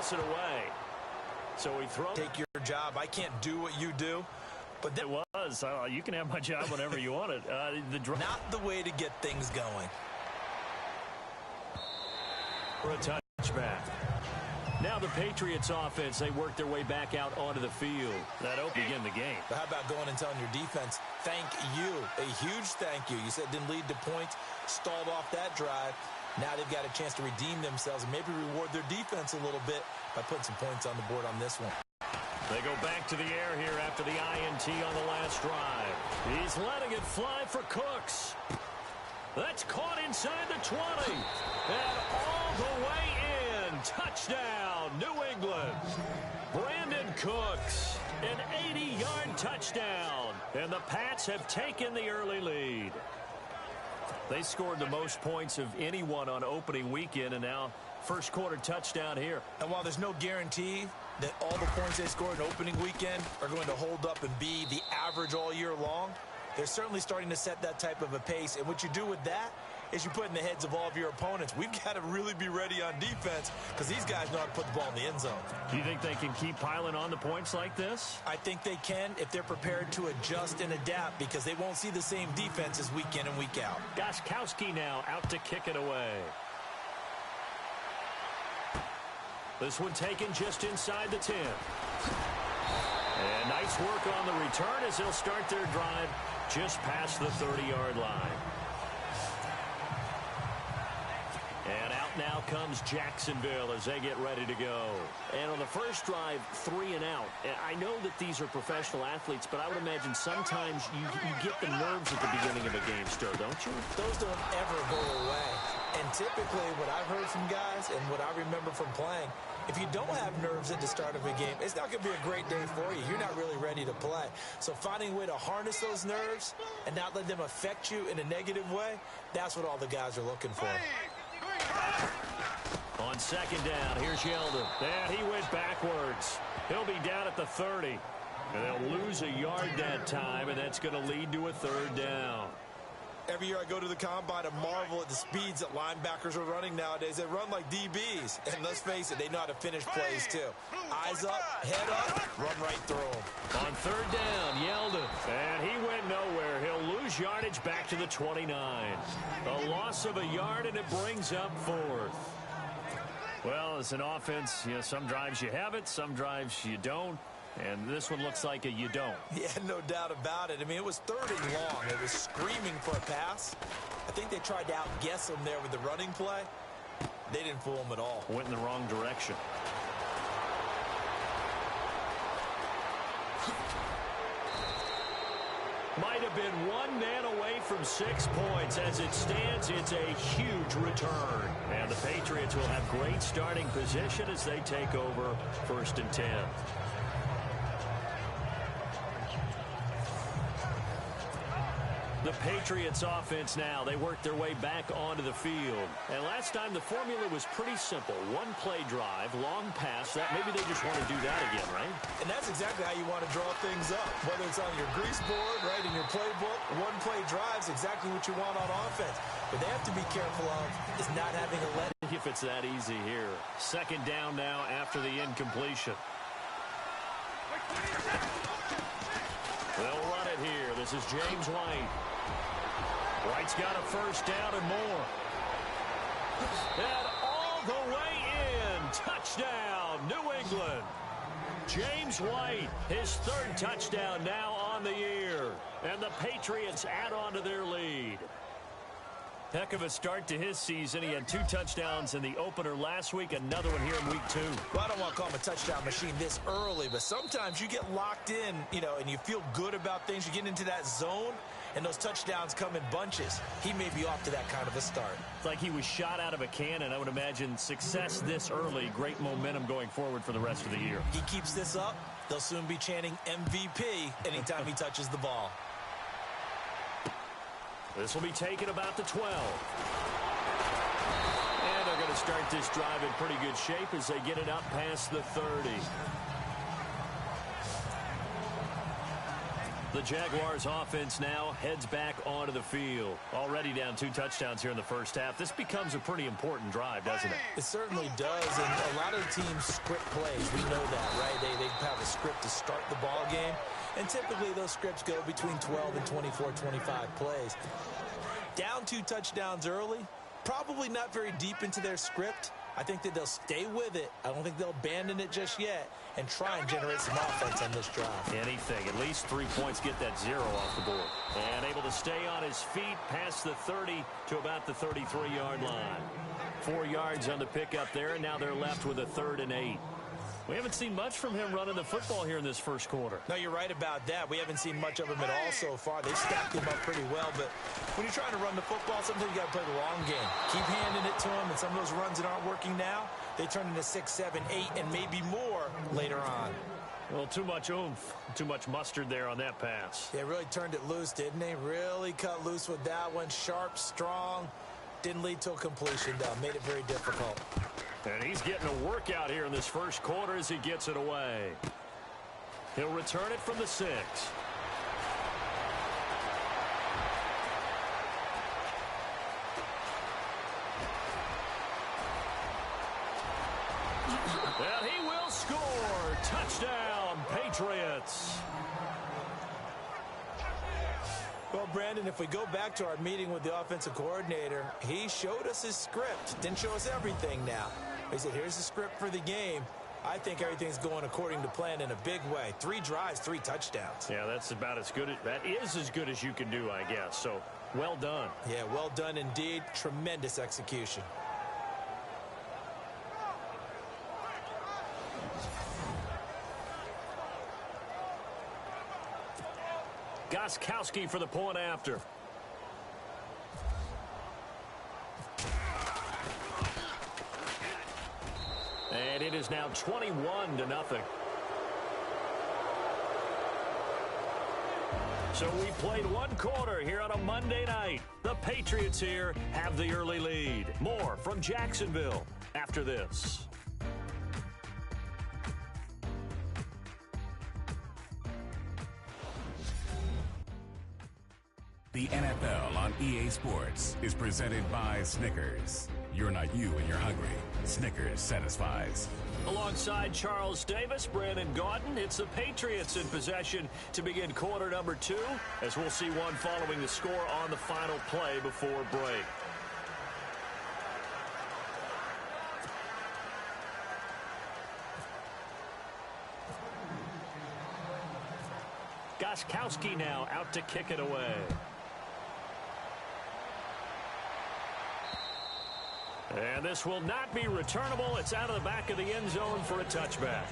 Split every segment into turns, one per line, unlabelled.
chips it away. So he throws.
Take your job. I can't do what you do. But
it was. You can have my job whenever you want it.
Not the way to get things going.
For a touchback. Now the Patriots offense, they work their way back out onto the field. That'll begin the game.
But how about going and telling your defense, thank you, a huge thank you. You said didn't lead to points, stalled off that drive. Now they've got a chance to redeem themselves and maybe reward their defense a little bit by putting some points on the board on this one.
They go back to the air here after the INT on the last drive. He's letting it fly for Cooks. That's caught inside the 20. And all the way in. Touchdown, New England. Brandon Cooks, an 80-yard touchdown. And the Pats have taken the early lead. They scored the most points of anyone on opening weekend, and now first quarter touchdown here.
And while there's no guarantee that all the points they scored in opening weekend are going to hold up and be the average all year long, they're certainly starting to set that type of a pace. And what you do with that is you put in the heads of all of your opponents, we've got to really be ready on defense because these guys know how to put the ball in the end zone.
Do you think they can keep piling on the points like this?
I think they can if they're prepared to adjust and adapt because they won't see the same defenses week in and week out.
Gostkowski now out to kick it away. This one taken just inside the 10. And nice work on the return as they'll start their drive just past the 30-yard line. And out now comes Jacksonville as they get ready to go. And on the first drive, 3 and out. And I know that these are professional athletes, but I would imagine sometimes you get the nerves at the beginning of a game still, don't you?
Those don't ever go away. And typically what I've heard from guys and what I remember from playing, if you don't have nerves at the start of a game, it's not going to be a great day for you. You're not really ready to play. So finding a way to harness those nerves and not let them affect you in a negative way, that's what all the guys are looking for.
On second down, here's Yeldon. And he went backwards. He'll be down at the 30. And they'll lose a yard that time, and that's going to lead to a third down.
Every year I go to the combine and marvel at the speeds that linebackers are running nowadays. They run like DBs. And let's face it, they know how to finish plays too. Eyes up, head up, run right through them.
On third down, Yeldon. And he went nowhere. He'll lose yardage back to the 29. A loss of a yard, and it brings up fourth. Well, as an offense, some drives you have it, some drives you don't. And this one looks like a you don't.
Yeah, no doubt about it. I mean, it was 3rd and long. It was screaming for a pass. I think they tried to outguess him there with the running play. They didn't fool him at all.
Went in the wrong direction. Might have been one man away from 6 points. As it stands, it's a huge return. And the Patriots will have great starting position as they take over 1st and 10. The Patriots offense now, they work their way back onto the field. And last time the formula was pretty simple. One play drive, long pass. That maybe they just want to do that again, right?
And that's exactly how you want to draw things up. Whether it's on your grease board, right, in your playbook, one play drive's exactly what you want on offense. But they have to be careful of is not having a let.
If it's that easy here. Second down now after the incompletion. They'll run it here. This is James White. White's got a first down and more. And all the way in. Touchdown, New England. James White, his 3rd touchdown now on the year. And the Patriots add on to their lead. Heck of a start to his season. He had 2 touchdowns in the opener last week, another one here in week 2.
Well, I don't want to call him a touchdown machine this early, but sometimes you get locked in, and you feel good about things. You get into that zone, and those touchdowns come in bunches. He may be off to that kind of a start.
It's like he was shot out of a cannon. I would imagine success this early, great momentum going forward for the rest of the year.
He keeps this up, they'll soon be chanting MVP anytime he touches the ball.
This will be taken about the 12. And they're going to start this drive in pretty good shape as they get it up past the 30. The Jaguars offense now heads back onto the field. Already down 2 touchdowns here in the first half. This becomes a pretty important drive, doesn't it?
It certainly does, and a lot of teams script plays. We know that, right? They have a script to start the ball game, and typically those scripts go between 12 and 24, 25 plays. Down 2 touchdowns early, probably not very deep into their script. I think that they'll stay with it. I don't think they'll abandon it just yet and try and generate some offense on this drive.
Anything. At least 3 points, get that 0 off the board. And able to stay on his feet past the 30 to about the 33-yard line. 4 yards on the pickup there, and now they're left with a 3rd and 8. We haven't seen much from him running the football here in this first quarter.
No, you're right about that. We haven't seen much of him at all so far. They've stacked him up pretty well, but when you're trying to run the football, sometimes you got to play the long game. Keep handing it to him, and some of those runs that aren't working now, they turn into 6, 7, 8, and maybe more later on.
Well, too much oomph, too much mustard there on that pass.
They really turned it loose, didn't they? Really cut loose with that one. Sharp, strong. Didn't lead to a completion, though. Made it very difficult.
And he's getting a workout here in this first quarter as he gets it away. He'll return it from the 6. And he will score. Touchdown, Patriots.
Well, Brandon, if we go back to our meeting with the offensive coordinator, he showed us his script. Didn't show us everything now. He said, here's the script for the game. I think everything's going according to plan in a big way. 3 drives, 3 touchdowns.
Yeah, that's about as good. That is as good as you can do, I guess. So, well done.
Yeah, well done indeed. Tremendous execution.
Gostkowski for the point after. And it is now 21-0. So we played 1 quarter here on a Monday night. The Patriots here have the early lead. More from Jacksonville after this.
The NFL on EA Sports is presented by Snickers. You're not you when you're hungry. Snickers satisfies.
Alongside Charles Davis, Brandon Gaudin, it's the Patriots in possession to begin quarter number 2, as we'll see one following the score on the final play before break. Gostkowski now out to kick it away. And this will not be returnable. It's out of the back of the end zone for a touchback.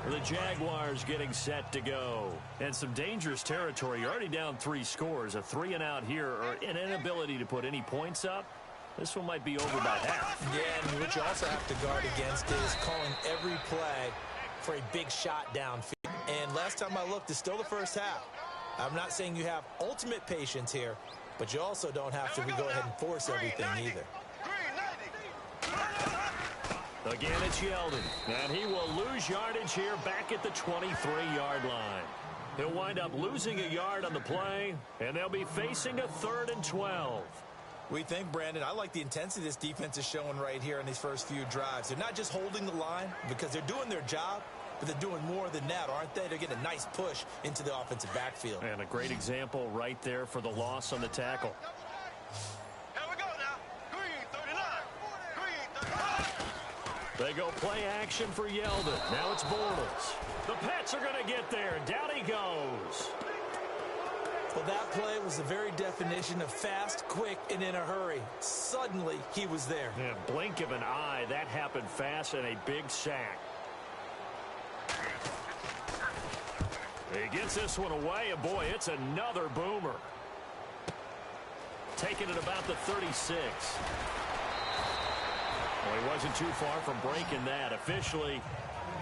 The Jaguars getting set to go. And some dangerous territory. You're already down 3 scores. A 3-and-out here, or an inability to put any points up. This one might be over by half.
Yeah, and what you also have to guard against is calling every play for a big shot downfield. And last time I looked, it's still the first half. I'm not saying you have ultimate patience here, but you also don't have to go ahead and force everything either.
Again, it's Yeldon, and he will lose yardage here back at the 23-yard line. He'll wind up losing a yard on the play, and they'll be facing a 3rd and 12.
We think, Brandon, I like the intensity this defense is showing right here in these first few drives. They're not just holding the line because they're doing their job, but they're doing more than that, aren't they? They're getting a nice push into the offensive backfield.
And a great example right there for the loss on the tackle.
Here we go now. Green 39. Green 39.
They go play action for Yeldon. Now it's Bortles. The Pets are going to get there. Down he goes.
Well, that play was the very definition of fast, quick, and in a hurry. Suddenly, he was there.
Yeah, blink of an eye. That happened fast and a big sack. He gets this one away, and boy, it's another boomer. Taking it about the 36. Well, he wasn't too far from breaking that. Officially,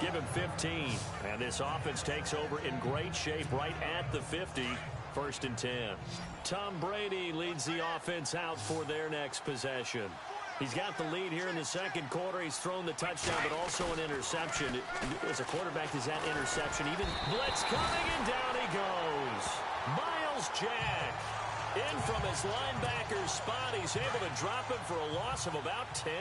give him 15. And this offense takes over in great shape right at the 50. 1st and 10. Tom Brady leads the offense out for their next possession. He's got the lead here in the second quarter. He's thrown the touchdown, but also an interception. As a quarterback, is that interception even? Blitz coming, and down he goes. Miles Jack in from his linebacker's spot. He's able to drop him for a loss of about 10.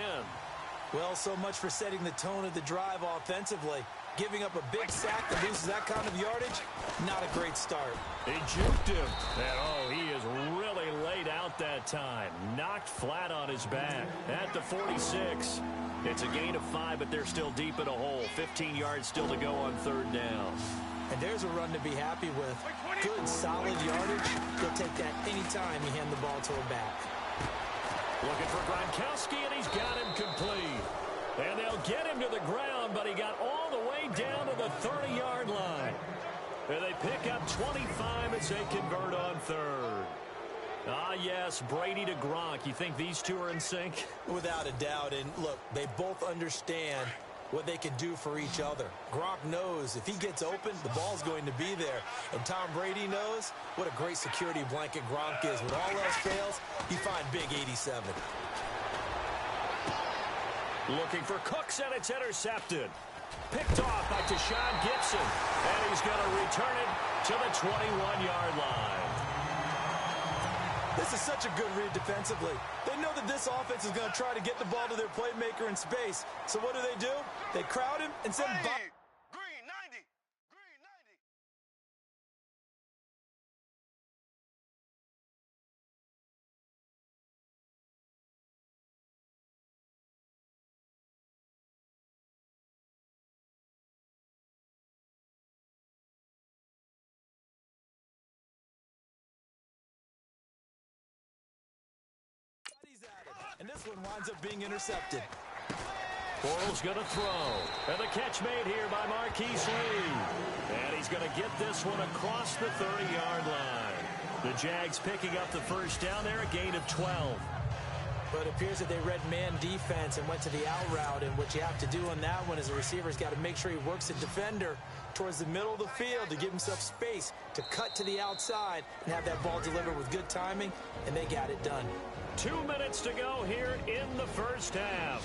Well, so much for setting the tone of the drive offensively. Giving up a big sack that loses that kind of yardage, not a great start.
He juked him. And, oh, he is really laid out that time. Knocked flat on his back at the 46. It's a gain of 5, but they're still deep in a hole. 15 yards still to go on third down.
And there's a run to be happy with. Good, solid yardage. He'll take that anytime you hand the ball to a back.
Looking for Gronkowski, and he's got him complete. And they'll get him to the ground, but he got all the way down to the 30-yard line. And they pick up 25 as they convert on third. Ah, yes, Brady to Gronk. You think these two are in sync?
Without a doubt. And, look, they both understand what they can do for each other. Gronk knows if he gets open, the ball's going to be there. And Tom Brady knows what a great security blanket Gronk is. When all else fails, you find big 87.
Looking for Cooks, and it's intercepted. Picked off by Tashawn Gibson. And he's going to return it to the 21-yard line.
This is such a good read defensively. They know that this offense is going to try to get the ball to their playmaker in space. So what do? They crowd him and send him by.
Green 90. Green 90.
And this one winds up being intercepted.
Bortles going to throw. And the catch made here by Marquise Lee. And he's going to get this one across the 30-yard line. The Jags picking up the first down there, a gain of 12.
But it appears that they read man defense and went to the out route. And what you have to do on that one is the receiver's got to make sure he works the defender towards the middle of the field to give himself space to cut to the outside and have that ball delivered with good timing, and they got it done.
2 minutes to go here in the first half.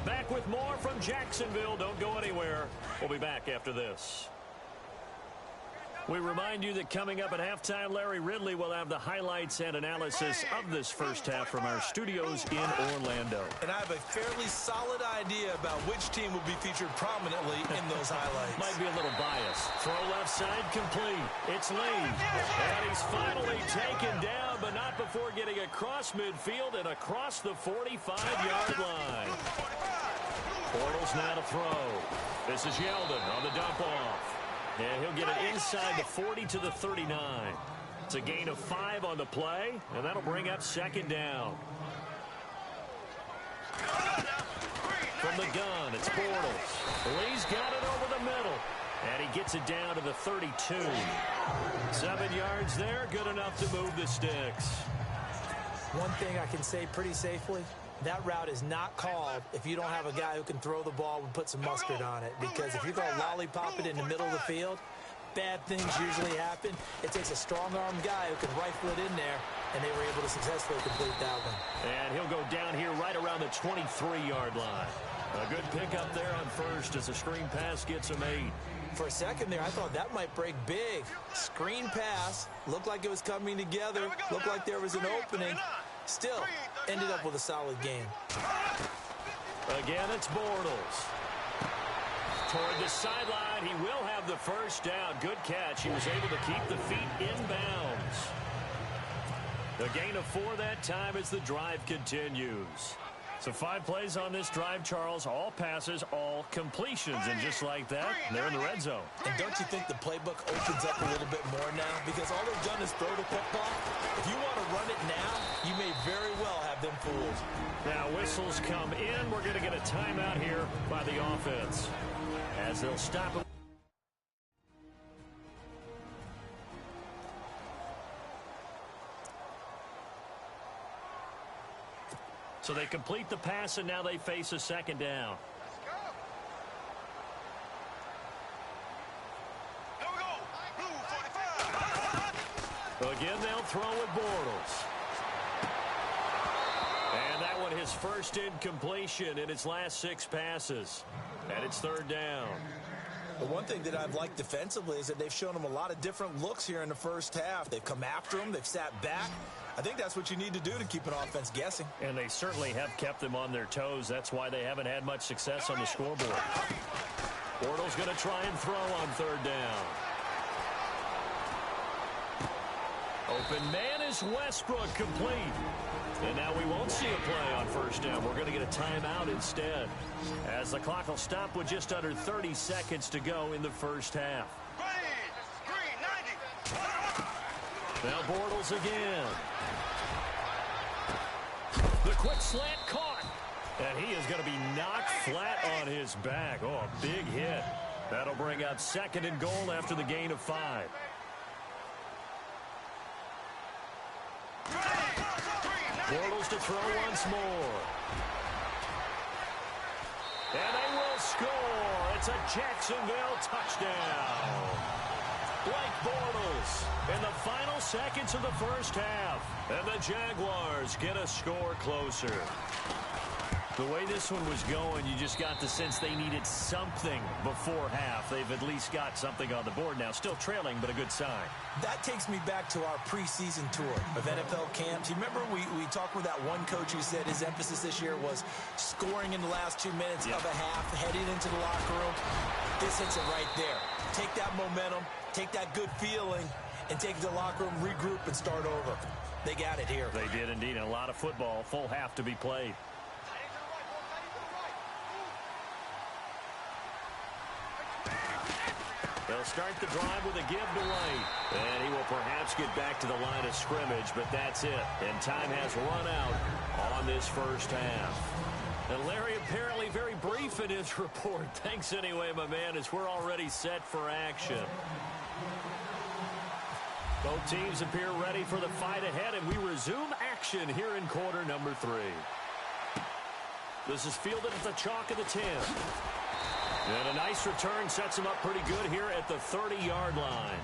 Back with more from Jacksonville. Don't go anywhere. We'll be back after this. We remind you that coming up at halftime, Larry Ridley will have the highlights and analysis of this first half from our studios in Orlando.
And I have a fairly solid idea about which team will be featured prominently in those highlights.
Might be a little biased. Throw left side complete. It's Lee. And he's finally taken down, but not before getting across midfield and across the 45-yard line. Bortles now to throw. This is Yeldon on the dump off. And he'll get it inside the 40 to the 39. It's a gain of 5 on the play, and that'll bring up second down. From the gun, it's Bortles. Lee's got it over the middle, and he gets it down to the 32. 7 yards there, good enough to move the sticks.
One thing I can say pretty safely, that route is not called if you don't have a guy who can throw the ball and put some mustard on it. Because if you're going to lollipop it in the middle of the field, bad things usually happen. It takes a strong-armed guy who can rifle it in there, and they were able to successfully complete that one.
And he'll go down here right around the 23-yard line. A good pickup there on first as the screen pass gets him 8.
For a second there, I thought that might break big. Screen pass, looked like it was coming together, looked like there was an opening. Still, ended up with a solid game.
Again, it's Bortles. Toward the sideline, he will have the first down. Good catch. He was able to keep the feet inbounds. The gain of 4 that time as the drive continues. So 5 plays on this drive, Charles. All passes, all completions. And just like that, they're in the red zone.
And don't you think the playbook opens up a little bit more now? Because all they've done is throw the football. If you want to run it now, you may very well have them fooled.
Now whistles come in. We're going to get a timeout here by the offense as they'll stop it. So they complete the pass, and now they face a second down.
Here we go. Blue 45.
Again, they'll throw with Bortles. And that one his his first incompletion in his last 6 passes. And it's 3rd down.
The one thing that I've liked defensively is that they've shown him a lot of different looks here in the first half. They've come after him. They've sat back. I think that's what you need to do to keep an offense guessing.
And they certainly have kept them on their toes. That's why they haven't had much success on the scoreboard. Bortles going to try and throw on 3rd down. Open man is Westbrook, complete. And now we won't see a play on 1st down. We're going to get a timeout instead, as the clock will stop with just under 30 seconds to go in the first half.
Green, 90.
Now Bortles again. The quick slant caught. And he is going to be knocked flat on his back. Oh, a big hit. That'll bring up 2nd and goal after the gain of 5. Bortles to throw once more. And they will score. It's a Jacksonville touchdown. Blake Bortles in the final seconds of the first half. And the Jaguars get a score closer. The way this one was going, you just got the sense they needed something before half. They've at least got something on the board now. Still trailing, but a good sign.
That takes me back to our preseason tour of NFL camps. You remember we talked with that one coach who said his emphasis this year was scoring in the last 2 minutes of a half, heading into the locker room. This hits it right there. Take that momentum, take that good feeling, and take the locker room, regroup, and start over. They got it here.
They did indeed. And a lot of football, full half to be played. They'll start the drive with a give to White. And he will perhaps get back to the line of scrimmage, but that's it. And time has run out on this first half. And Larry apparently very brief in his report. Thanks anyway, my man, as we're already set for action. Both teams appear ready for the fight ahead, and we resume action here in quarter number 3. This is fielded at the chalk of the 10. And a nice return sets him up pretty good here at the 30-yard line.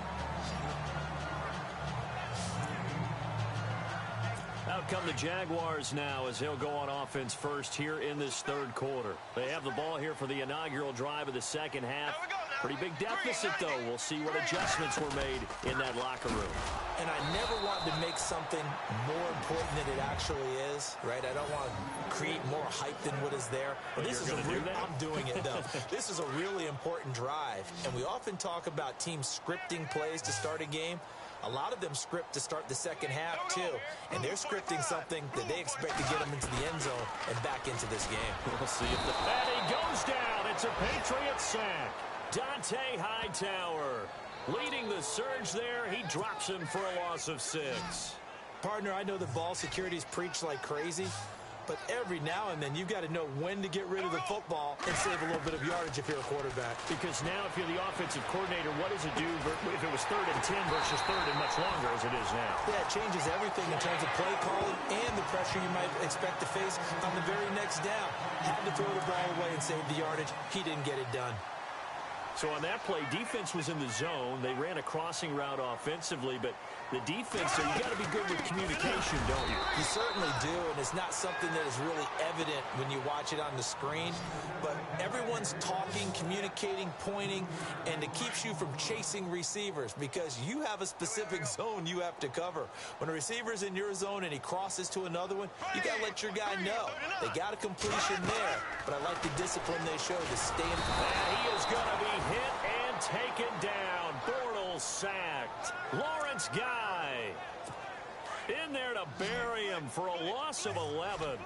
Out come the Jaguars now as he'll go on offense first here in this 3rd quarter. They have the ball here for the inaugural drive of the second half. Pretty big deficit, though. We'll see what adjustments were made in that locker room.
And I never want to make something more important than it actually is, right? I don't want to create more hype than what is there. But this is I'm doing it, though. This is a really important drive. And we often talk about teams scripting plays to start a game. A lot of them script to start the second half, too. And they're scripting something that they expect to get them into the end zone and back into this game.
We'll see if the... And he goes down. It's a Patriot sack. Dante Hightower leading the surge there. He drops him for a loss of 6.
Partner, I know the ball security's preached like crazy, but every now and then you've got to know when to get rid of the football and save a little bit of yardage if you're a quarterback.
Because now if you're the offensive coordinator, what does it do if it was 3rd and 10 versus 3rd and much longer as it is now?
Yeah, it changes everything in terms of play calling and the pressure you might expect to face on the very next down. Had to throw the ball away and save the yardage. He didn't get it done.
So on that play, defense was in the zone. They ran a crossing route offensively, but the defense, so you got to be good with communication, don't you?
You certainly do, and it's not something that is really evident when you watch it on the screen. But everyone's talking, communicating, pointing, and it keeps you from chasing receivers because you have a specific zone you have to cover. When a receiver's in your zone and he crosses to another one, you got to let your guy know. They got a completion there, but I like the discipline they show to stay in.
And he is going to be hit and taken down. Bortles sacked. Lawrence Guy in there to bury him for a loss of 11.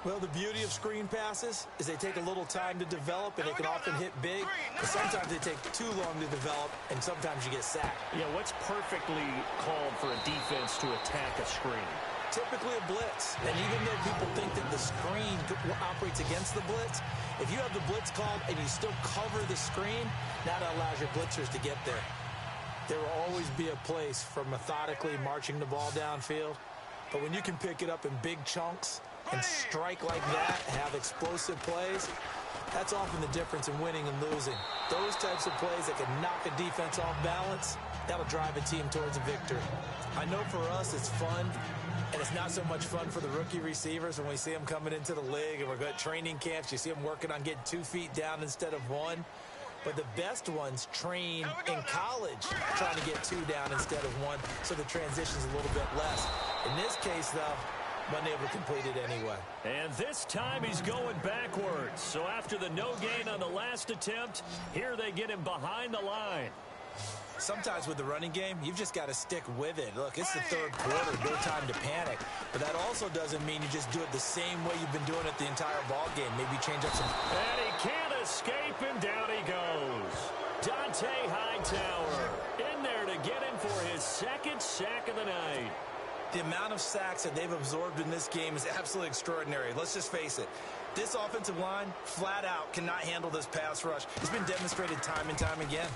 Well, the beauty of screen passes is they take a little time to develop, and they can often hit big. But sometimes they take too long to develop, and sometimes you get sacked.
Yeah, what's perfectly called for a defense to attack a screen?
Typically a blitz. And even though people think that the screen operates against the blitz, if you have the blitz called and you still cover the screen, that allows your blitzers to get there. There will always be a place for methodically marching the ball downfield. But when you can pick it up in big chunks and strike like that, have explosive plays, that's often the difference in winning and losing. Those types of plays that can knock a defense off balance, that'll drive a team towards a victory. I know for us it's fun, And it's not so much fun for the rookie receivers when we see them coming into the league and we're going to training camps. You see them working on getting 2 feet down instead of 1. But the best ones train in college trying to get 2 down instead of 1, so the transition's a little bit less. In this case, though, wasn't able to complete it anyway.
And this time he's going backwards. So after the no gain on the last attempt, here they get him behind the line.
Sometimes with the running game, you've just got to stick with it. Look, it's the 3rd quarter, no time to panic. But that also doesn't mean you just do it the same way you've been doing it the entire ball game. Maybe change up some...
And he can't escape, and down he goes. Dante Hightower in there to get him for his 2nd sack of the night.
The amount of sacks that they've absorbed in this game is absolutely extraordinary. Let's just face it. This offensive line, flat out, cannot handle this pass rush. It's been demonstrated time and time again.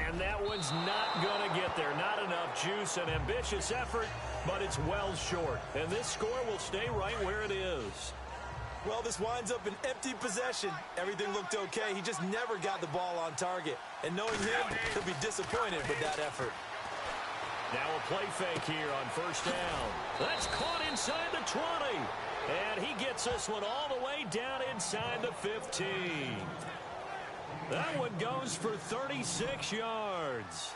And that one's not going to get there. Not enough juice, an ambitious effort, but it's well short. And this score will stay right where it is.
Well, this winds up an empty possession. Everything looked okay. He just never got the ball on target. And knowing him, he'll be disappointed with that effort.
Now a play fake here on 1st down. That's caught inside the 20. And he gets this one all the way down inside the 15. That one goes for 36 yards.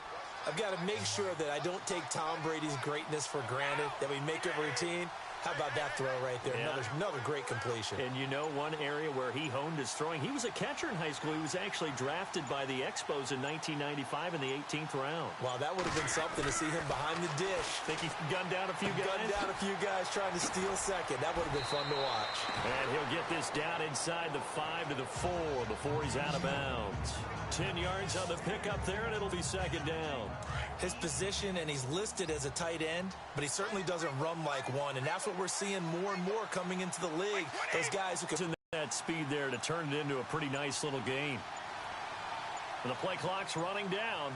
I've got to make sure that I don't take Tom Brady's greatness for granted, that we make it routine. How about that throw right there?
Yeah.
Another great completion.
And you know one area where he honed his throwing, he was a catcher in high school. He was actually drafted by the Expos in 1995 in the 18th round.
Wow, that would have been something to see him behind the dish.
Think he gunned down a few guys?
Gunned down a few guys trying to steal second. That would have been fun to watch.
And he'll get this down inside the 5 to the 4 before he's out of bounds. 10 yards on the pickup there, and it'll be 2nd down.
His position, and he's listed as a tight end, but he certainly doesn't run like one, and that's what we're seeing more and more coming into the league. Those guys who can...
That speed there to turn it into a pretty nice little gain. And the play clock's running down.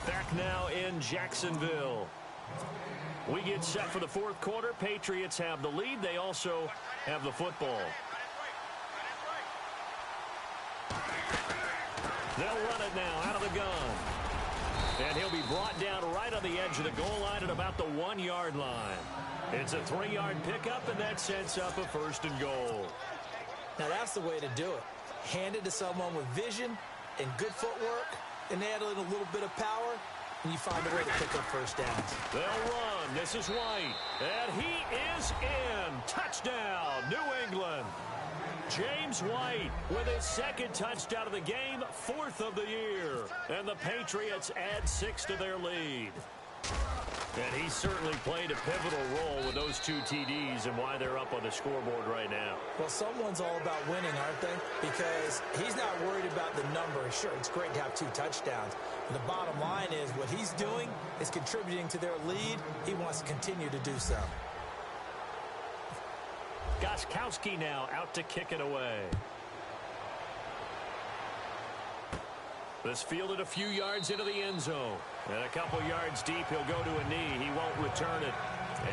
Back now in Jacksonville. We get set for the 4th quarter. Patriots have the lead. They also have the football. They'll run it now out of the gun. And he'll be brought down right on the edge of the goal line at about the 1-yard line. It's a 3-yard pickup, and that sets up a 1st and goal.
Now that's the way to do it. Hand it to someone with vision and good footwork, and add in a little bit of power, and you find a way to pick up 1st downs.
They'll run. This is White. And he is in. Touchdown, New England. James White with his 2nd touchdown of the game, 4th of the year. And the Patriots add 6 to their lead. And he certainly played a pivotal role with those 2 TDs and why they're up on the scoreboard right now.
Well, someone's all about winning, aren't they? Because he's not worried about the number. Sure, it's great to have 2 touchdowns. And the bottom line is what he's doing is contributing to their lead. He wants to continue to do so.
Gostkowski now out to kick it away. This fielded a few yards into the end zone. And a couple yards deep, he'll go to a knee. He won't return it.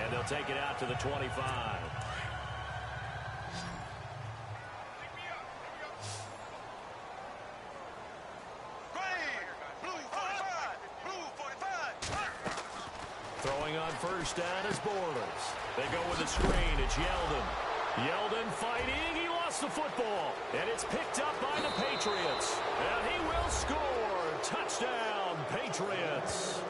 And they'll take it out to the 25. Throwing on 1st down is Bortles. They go with a screen. It's Yeldon. Yeldon fighting. He lost the football. And it's picked up by the Patriots. And he will score. Touchdown, Patriots.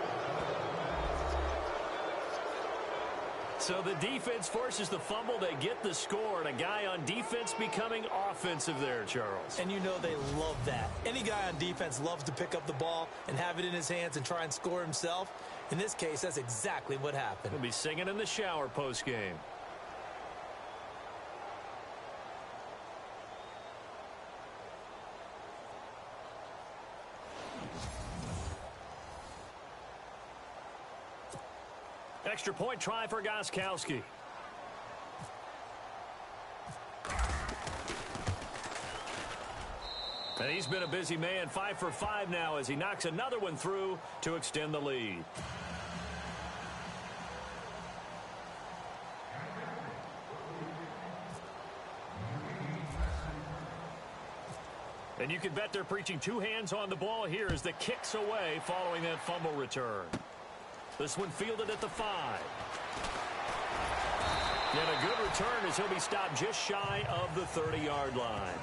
So the defense forces the fumble. They get the score. And a guy on defense becoming offensive there, Charles.
And you know they love that. Any guy on defense loves to pick up the ball and have it in his hands and try and score himself. In this case, that's exactly what happened.
He'll be singing in the shower postgame. Extra point try for Gostkowski. And he's been a busy man, 5 for 5 now as he knocks another one through to extend the lead. And you can bet they're preaching two hands on the ball here as the kick's away following that fumble return. This one fielded at the 5. And a good return as he'll be stopped just shy of the 30-yard line.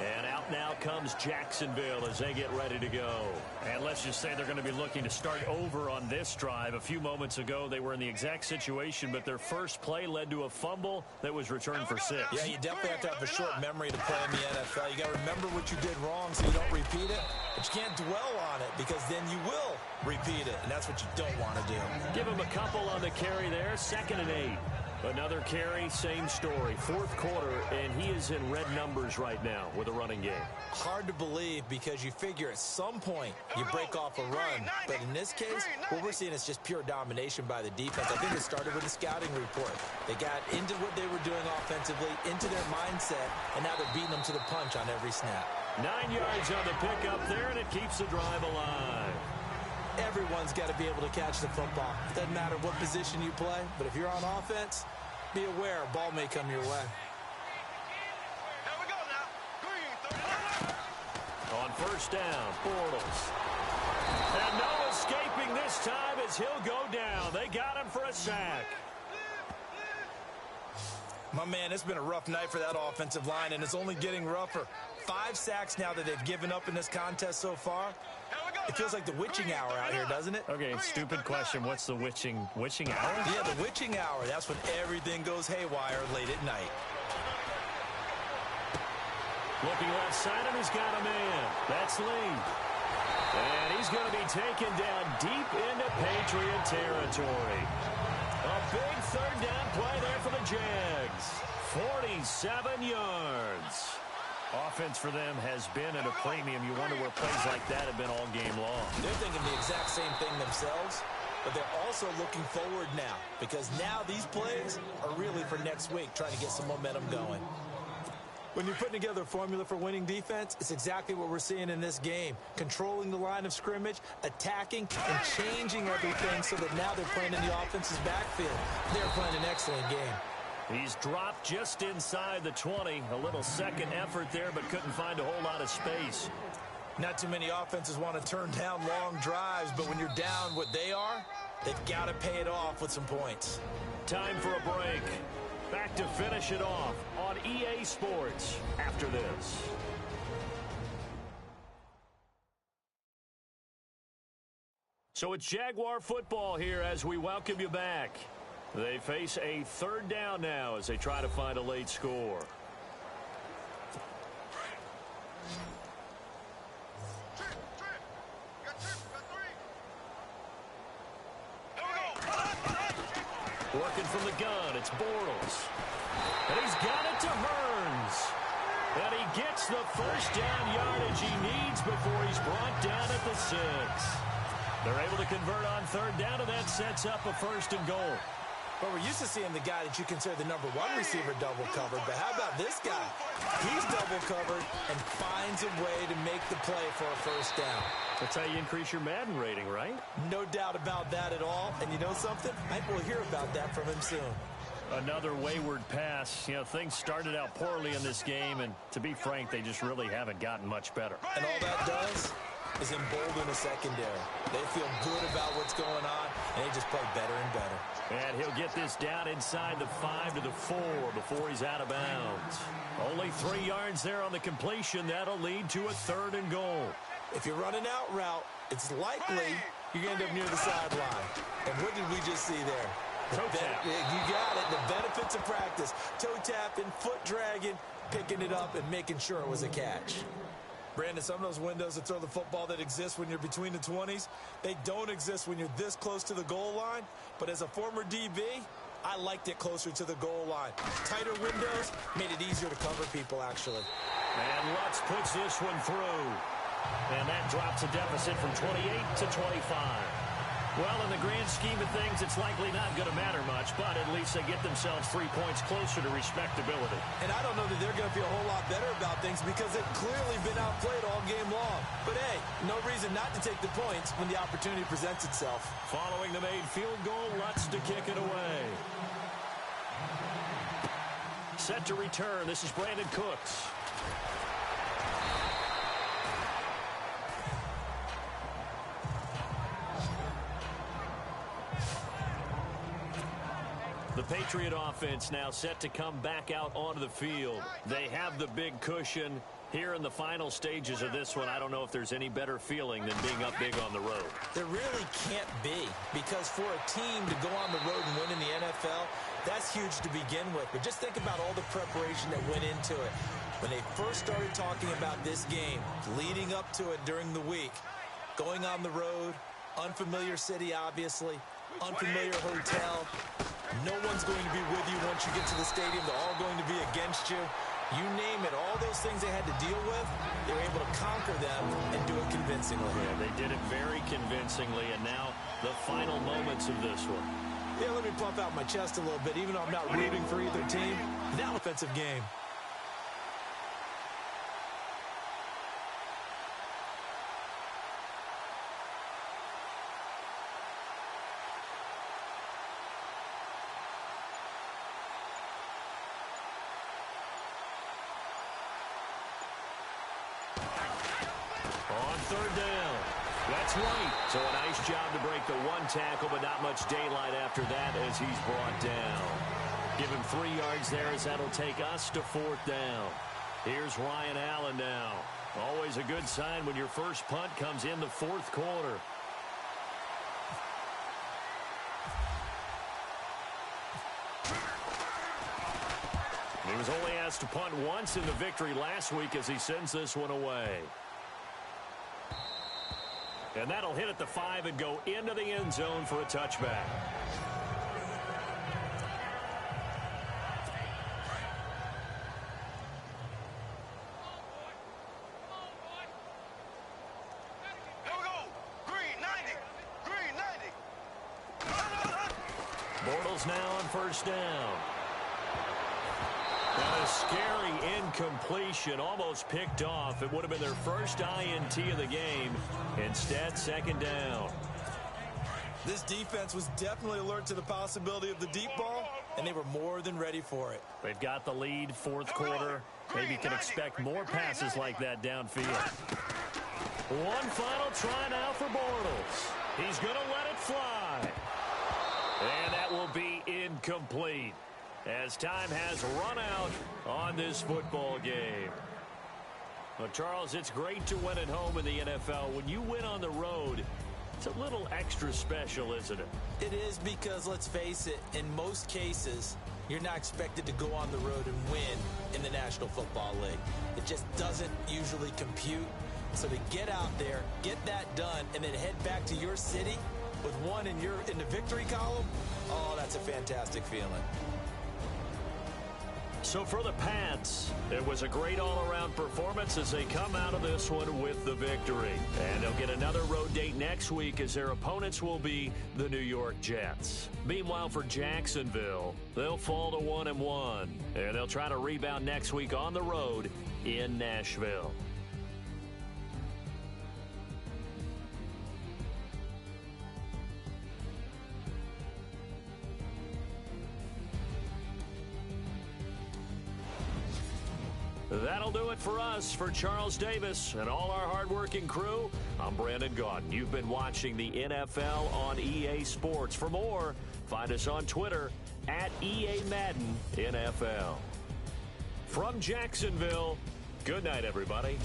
And out now comes Jacksonville as they get ready to go. And let's just say they're going to be looking to start over on this drive. A few moments ago, they were in the exact situation, but their first play led to a fumble that was returned for 6.
Yeah, you definitely have to have a short memory to play in the NFL. You got to remember what you did wrong so you don't repeat it, but you can't dwell on it because then you will repeat it, and that's what you don't want to do.
Give him a couple on the carry there, 2nd and 8. Another carry, same story. 4th quarter, and he is in red numbers right now with a running game.
Hard to believe because you figure at some point you break off a run. But in this case, what we're seeing is just pure domination by the defense. I think it started with the scouting report. They got into what they were doing offensively, into their mindset, and now they're beating them to the punch on every snap.
9 yards on the pickup there, and it keeps the drive alive.
Everyone's got to be able to catch the football. Doesn't matter what position you play, but if you're on offense, be aware a ball may come your way.
Here we go now. Green, 39.
On 1st down, Bortles. And no escaping this time as he'll go down. They got him for a sack.
My man, it's been a rough night for that offensive line, and it's only getting rougher. 5 sacks now that they've given up in this contest so far. It feels like the witching hour out here, doesn't it?
Okay, stupid question. What's the witching hour?
Yeah, the witching hour. That's when everything goes haywire late at night.
Looking left side, and he's got a man. That's Lee. And he's going to be taken down deep into Patriot territory. A big 3rd down play there for the Jags. 47 yards. Offense for them has been at a premium. You wonder where plays like that have been all game long.
They're thinking the exact same thing themselves, but they're also looking forward now because now these plays are really for next week, trying to get some momentum going. When you're putting together a formula for winning defense, it's exactly what we're seeing in this game. Controlling the line of scrimmage, attacking, and changing everything so that now they're playing in the offense's backfield. They're playing an excellent game.
He's dropped just inside the 20. A little second effort there, but couldn't find a whole lot of space.
Not too many offenses want to turn down long drives, but when you're down what they are, they've got to pay it off with some points.
Time for a break. Back to finish it off on EA Sports after this. So it's Jaguar football here as we welcome you back. They face a 3rd down now as they try to find a late score. Working from the gun, it's Bortles. And he's got it to Hearns. And he gets the 1st down yardage he needs before he's brought down at the 6. They're able to convert on 3rd down, and that sets up a 1st and goal.
Well, we're used to seeing the guy that you consider the #1 receiver double covered, but how about this guy? He's double covered and finds a way to make the play for a 1st down.
That's how you increase your Madden rating, right?
No doubt about that at all. And you know something? I think we'll hear about that from him soon.
Another wayward pass. You know, things started out poorly in this game, and to be frank, they just really haven't gotten much better.
And all that does is embolden the secondary. They feel good about what's going on, and they just play better and better.
And he'll get this down inside the 5 to the 4 before he's out of bounds. Only 3 yards there on the completion. That'll lead to a 3rd and goal.
If you're running out route, it's likely you're going to end up near the sideline. And what did we just see there?
Toe tap.
You got it. The benefits of practice. Toe tapping, foot dragging, picking it up, and making sure it was a catch. Brandon, some of those windows to throw the football that exist when you're between the 20s, they don't exist when you're this close to the goal line. But as a former DB, I liked it closer to the goal line. Tighter windows made it easier to cover people, actually.
And Lutz puts this one through. And that drops a deficit from 28 to 25. Well, in the grand scheme of things, it's likely not going to matter much, but at least they get themselves 3 points closer to respectability.
And I don't know that they're going to feel a whole lot better about things because they've clearly been outplayed all game long. But, hey, no reason not to take the points when the opportunity presents itself.
Following the made field goal, Lutz to kick it away. set to return. This is Brandon Cooks. The Patriot offense now set to come back out onto the field. They have the big cushion. Here in the final stages of this one, I don't know if there's any better feeling than being up big on the road.
There really can't be, because for a team to go on the road and win in the NFL, that's huge to begin with. But just think about all the preparation that went into it. When they first started talking about this game, leading up to it during the week, going on the road, unfamiliar city, obviously, unfamiliar hotel. No one's going to be with you once you get to the stadium. They're all going to be against you. You name it, all those things they had to deal with, they were able to conquer them and do it convincingly.
Yeah, they did it very convincingly, and now the final moments of this one.
Yeah, let me pump out my chest a little bit. Even though I'm not rooting for either team, now offensive game.
Third down. That's right. So a nice job to break the one tackle, but not much daylight after that as he's brought down. Give him 3 yards there as that'll take us to 4th down. Here's Ryan Allen now. Always a good sign when your first punt comes in the 4th quarter. He was only asked to punt once in the victory last week as he sends this one away. And that'll hit at the 5 and go into the end zone for a touchback.
Here we go. Green 90. Green 90.
Bortles now on first down. And a scary incompletion, almost picked off. It would have been their first INT of the game. Instead, 2nd down.
This defense was definitely alert to the possibility of the deep ball, and they were more than ready for it.
They've got the lead, 4th quarter. Maybe you can expect more passes like that downfield. One final try now for Bortles. He's going to let it fly. And that will be incomplete, as time has run out on this football game. Well, Charles, it's great to win at home in the NFL. When you win on the road, it's a little extra special, isn't it?
It is, because, let's face it, in most cases, you're not expected to go on the road and win in the National Football League. It just doesn't usually compute. So to get out there, get that done, and then head back to your city with one in the victory column, oh, that's a fantastic feeling.
So for the Pats, it was a great all-around performance as they come out of this one with the victory. And they'll get another road date next week as their opponents will be the New York Jets. Meanwhile, for Jacksonville, they'll fall to 1-1. And they'll try to rebound next week on the road in Nashville. That'll do it for us. For Charles Davis and all our hardworking crew, I'm Brandon Gaudin. You've been watching the NFL on EA Sports. For more, find us on Twitter at EA Madden NFL. From Jacksonville, good night, everybody.